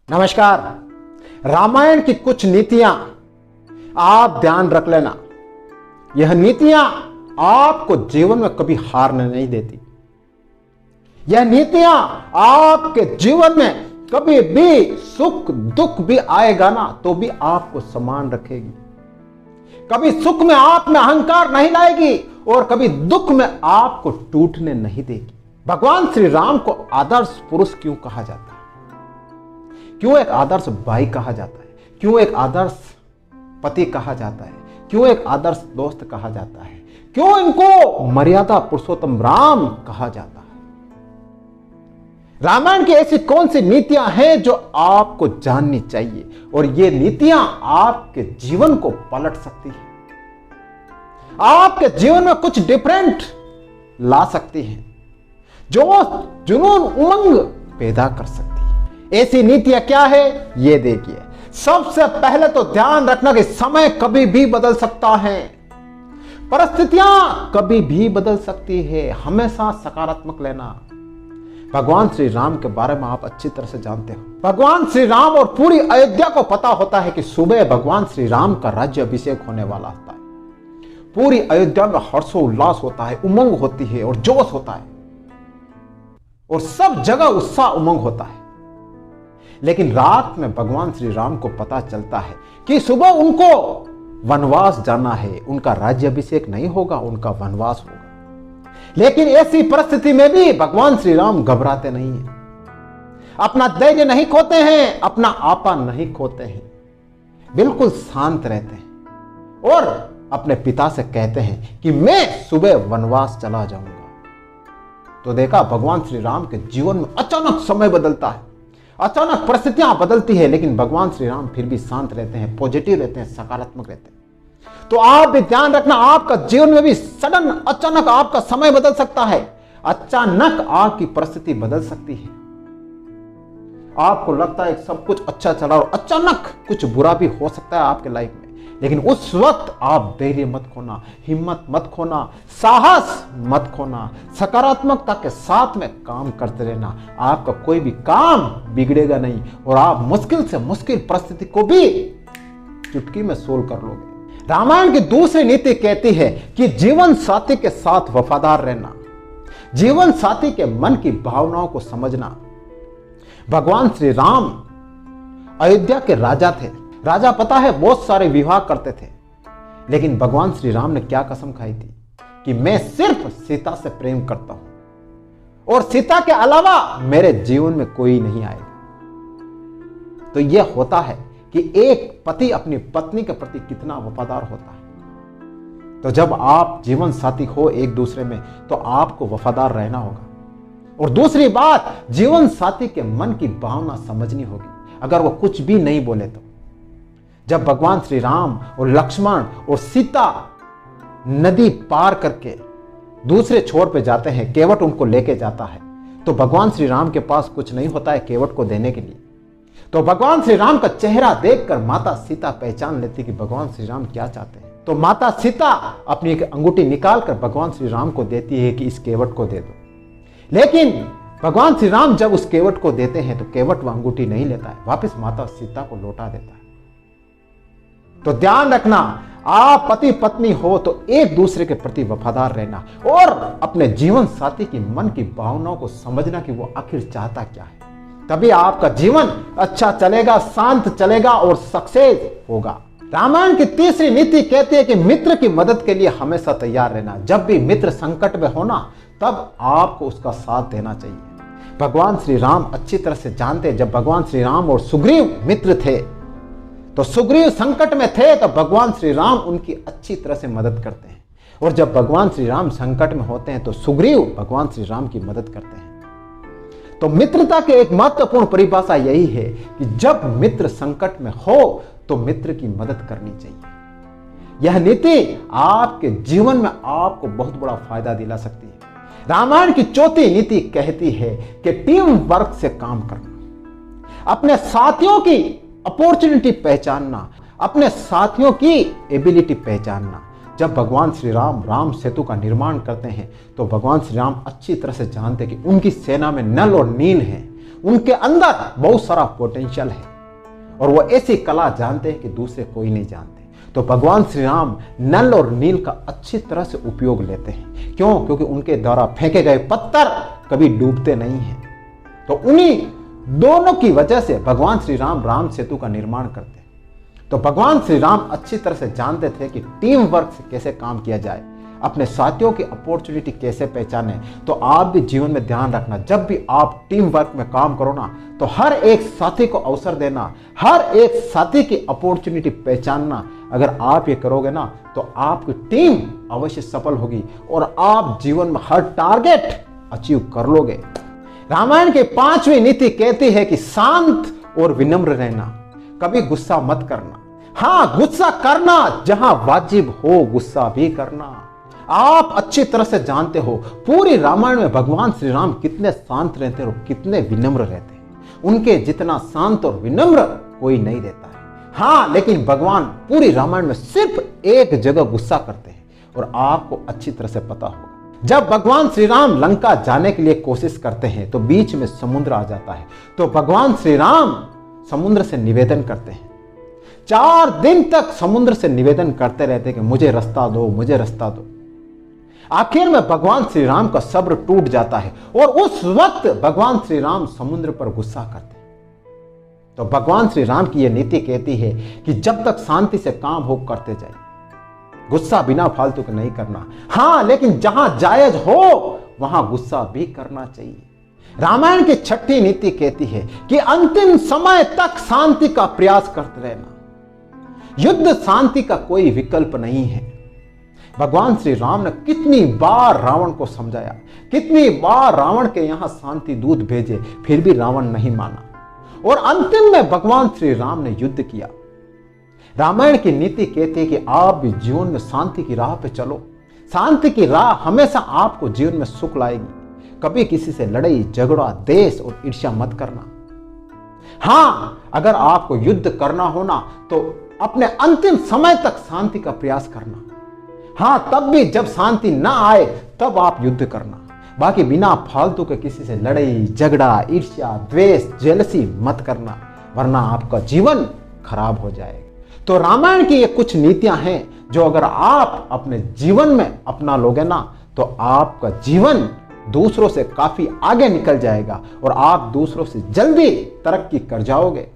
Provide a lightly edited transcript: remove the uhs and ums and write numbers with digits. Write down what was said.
नमस्कार। रामायण की कुछ नीतियां आप ध्यान रख लेना। यह नीतियां आपको जीवन में कभी हारने नहीं देती। यह नीतियां आपके जीवन में कभी भी सुख दुख भी आएगा ना तो भी आपको समान रखेगी। कभी सुख में आप में अहंकार नहीं लाएगी और कभी दुख में आपको टूटने नहीं देगी। भगवान श्री राम को आदर्श पुरुष क्यों कहा जाता है? क्यों एक आदर्श भाई कहा जाता है? क्यों एक आदर्श पति कहा जाता है? क्यों एक आदर्श दोस्त कहा जाता है? क्यों इनको मर्यादा पुरुषोत्तम राम कहा जाता है? रामायण की ऐसी कौन सी नीतियां हैं जो आपको जाननी चाहिए और ये नीतियां आपके जीवन को पलट सकती है, आपके जीवन में कुछ डिफरेंट ला सकती हैं, जो जुनून उमंग पैदा कर सकती है। ऐसी नीतियां क्या है ये देखिए। सबसे पहले तो ध्यान रखना कि समय कभी भी बदल सकता है, परिस्थितियां कभी भी बदल सकती है। हमेशा सकारात्मक लेना। भगवान श्री राम के बारे में आप अच्छी तरह से जानते हो। भगवान श्री राम और पूरी अयोध्या को पता होता है कि सुबह भगवान श्री राम का राज्य अभिषेक होने वाला होता है। पूरी अयोध्या में हर्षोल्लास होता है, उमंग होती है और जोश होता है और सब जगह उत्साह उमंग होता है। लेकिन रात में भगवान श्री राम को पता चलता है कि सुबह उनको वनवास जाना है, उनका राज्याभिषेक नहीं होगा, उनका वनवास होगा। लेकिन ऐसी परिस्थिति में भी भगवान श्री राम घबराते नहीं हैं, अपना धैर्य नहीं खोते हैं, अपना आपा नहीं खोते हैं, बिल्कुल शांत रहते हैं और अपने पिता से कहते हैं कि मैं सुबह वनवास चला जाऊंगा। तो देखा भगवान श्री राम के जीवन में अचानक समय बदलता है, अचानक परिस्थितियां बदलती है, लेकिन भगवान श्री राम फिर भी शांत रहते हैं, पॉजिटिव रहते हैं, सकारात्मक रहते हैं। तो आप भी ध्यान रखना, आपका जीवन में भी सडन अचानक आपका समय बदल सकता है, अचानक आपकी परिस्थिति बदल सकती है। आपको लगता है सब कुछ अच्छा चला और अचानक कुछ बुरा भी हो सकता है आपके लाइफ में, लेकिन उस वक्त आप धैर्य मत खोना, हिम्मत मत खोना, साहस मत खोना, सकारात्मकता के साथ में काम करते रहना। आपका कोई भी काम बिगड़ेगा नहीं और आप मुश्किल से मुश्किल परिस्थिति को भी चुटकी में सोल्व कर लोगे। रामायण की दूसरी नीति कहती है कि जीवन साथी के साथ वफादार रहना, जीवन साथी के मन की भावनाओं को समझना। भगवान श्री राम अयोध्या के राजा थे। राजा पता है बहुत सारे विवाह करते थे, लेकिन भगवान श्री राम ने क्या कसम खाई थी कि मैं सिर्फ सीता से प्रेम करता हूं और सीता के अलावा मेरे जीवन में कोई नहीं आएगा। तो यह होता है कि एक पति अपनी पत्नी के प्रति कितना वफादार होता है। तो जब आप जीवन साथी हो एक दूसरे में तो आपको वफादार रहना होगा। और दूसरी बात, जीवन साथी के मन की भावना समझनी होगी। अगर वो कुछ भी नहीं बोले तो जब भगवान श्री राम और लक्ष्मण और सीता नदी पार करके दूसरे छोर पे जाते हैं, केवट उनको लेके जाता है, तो भगवान श्री राम के पास कुछ नहीं होता है केवट को देने के लिए। तो भगवान श्री राम का चेहरा देखकर माता सीता पहचान लेती कि भगवान श्री राम क्या चाहते हैं। तो माता सीता अपनी एक अंगूठी निकालकर भगवान श्री राम को देती है कि इस केवट को दे दो। लेकिन भगवान श्री राम जब उस केवट को देते हैं तो केवट वह अंगूठी नहीं लेता है, वापस माता सीता को लौटा देता है। तो ध्यान रखना, आप पति पत्नी हो तो एक दूसरे के प्रति वफादार रहना और अपने जीवन साथी की मन की भावनाओं को समझना कि वो आखिर चाहता क्या है। तभी आपका जीवन अच्छा चलेगा, शांत चलेगा और सक्सेस होगा। रामायण की तीसरी नीति कहती है कि मित्र की मदद के लिए हमेशा तैयार रहना। जब भी मित्र संकट में होना तब आपको उसका साथ देना चाहिए। भगवान श्री राम अच्छी तरह से जानते हैं, जब भगवान श्री राम और सुग्रीव मित्र थे तो सुग्रीव संकट में थे तो भगवान श्री राम उनकी अच्छी तरह से मदद करते हैं, और जब भगवान श्री राम संकट में होते हैं तो सुग्रीव भगवान श्री राम की मदद करते हैं। तो मित्रता की एक महत्वपूर्ण परिभाषा यही है कि जब मित्र संकट में हो तो मित्र की मदद करनी चाहिए। यह नीति आपके जीवन में आपको बहुत बड़ा फायदा दिला सकती है। रामायण की चौथी नीति कहती है कि टीम वर्क से काम करना, अपने साथियों की अपॉर्चुनिटी पहचानना, अपने साथियों की एबिलिटी पहचानना। जब भगवान श्री राम राम सेतु का निर्माण करते हैं तो भगवान श्री राम अच्छी तरह से जानते हैं कि उनकी सेना में नल और नील हैं, उनके अंदर बहुत सारा पोटेंशियल है और वो ऐसी कला जानते हैं कि दूसरे कोई नहीं जानते। तो भगवान श्री राम नल और नील का अच्छी तरह से उपयोग लेते हैं। क्यों? क्योंकि उनके द्वारा फेंके गए पत्थर कभी डूबते नहीं हैं। तो उन्हीं दोनों की वजह से भगवान श्री राम राम सेतु का निर्माण करते हैं। तो भगवान श्री राम अच्छी तरह से जानते थे कि टीम वर्क से कैसे काम किया जाए, अपने साथियों की अपॉर्चुनिटी कैसे पहचाने। तो आप भी जीवन में ध्यान रखना, जब भी आप टीम वर्क में काम करो ना, तो हर एक साथी को अवसर देना, हर एक साथी की अपॉर्चुनिटी पहचानना। अगर आप ये करोगे ना तो आपकी टीम अवश्य सफल होगी और आप जीवन में हर टारगेट अचीव कर लोगे। रामायण की 5वीं नीति कहती है कि शांत और विनम्र रहना, कभी गुस्सा मत करना। हाँ, गुस्सा करना जहां वाजिब हो, गुस्सा भी करना। आप अच्छी तरह से जानते हो पूरी रामायण में भगवान श्री राम कितने शांत रहते हैं और कितने विनम्र रहते हैं। उनके जितना शांत और विनम्र कोई नहीं रहता है। हाँ, लेकिन भगवान पूरी रामायण में सिर्फ एक जगह गुस्सा करते हैं और आपको अच्छी तरह से पता होगा। जब भगवान श्री राम लंका जाने के लिए कोशिश करते हैं तो बीच में समुद्र आ जाता है। तो भगवान श्री राम समुद्र से निवेदन करते हैं। 4 दिन तक समुद्र से निवेदन करते रहते हैं कि मुझे रास्ता दो, मुझे रास्ता दो। आखिर में भगवान श्री राम का सब्र टूट जाता है और उस वक्त भगवान श्री राम समुद्र पर गुस्सा करते हैं। तो भगवान श्री राम की यह नीति कहती है कि जब तक शांति से काम हो करते जाए, गुस्सा बिना फालतू का नहीं करना। हाँ, लेकिन जहां जायज हो वहां गुस्सा भी करना चाहिए। रामायण की 6ठी नीति कहती है कि अंतिम समय तक शांति का प्रयास करते रहना। युद्ध शांति का कोई विकल्प नहीं है। भगवान श्री राम ने कितनी बार रावण को समझाया, कितनी बार रावण के यहां शांति दूत भेजे, फिर भी रावण नहीं माना और अंतिम में भगवान श्री राम ने युद्ध किया। रामायण की नीति कहती है कि आप भी जीवन में शांति की राह पे चलो। शांति की राह हमेशा आपको जीवन में सुख लाएगी। कभी किसी से लड़ाई झगड़ा, द्वेष और ईर्ष्या मत करना। हाँ, अगर आपको युद्ध करना हो ना तो अपने अंतिम समय तक शांति का प्रयास करना। हाँ, तब भी जब शांति ना आए तब आप युद्ध करना। बाकी बिना फालतू के किसी से लड़ाई झगड़ा, ईर्ष्या, द्वेष, जेलसी मत करना, वरना आपका जीवन खराब हो जाएगा। तो रामायण की ये कुछ नीतियां हैं जो अगर आप अपने जीवन में अपना लोगे ना तो आपका जीवन दूसरों से काफी आगे निकल जाएगा और आप दूसरों से जल्दी तरक्की कर जाओगे।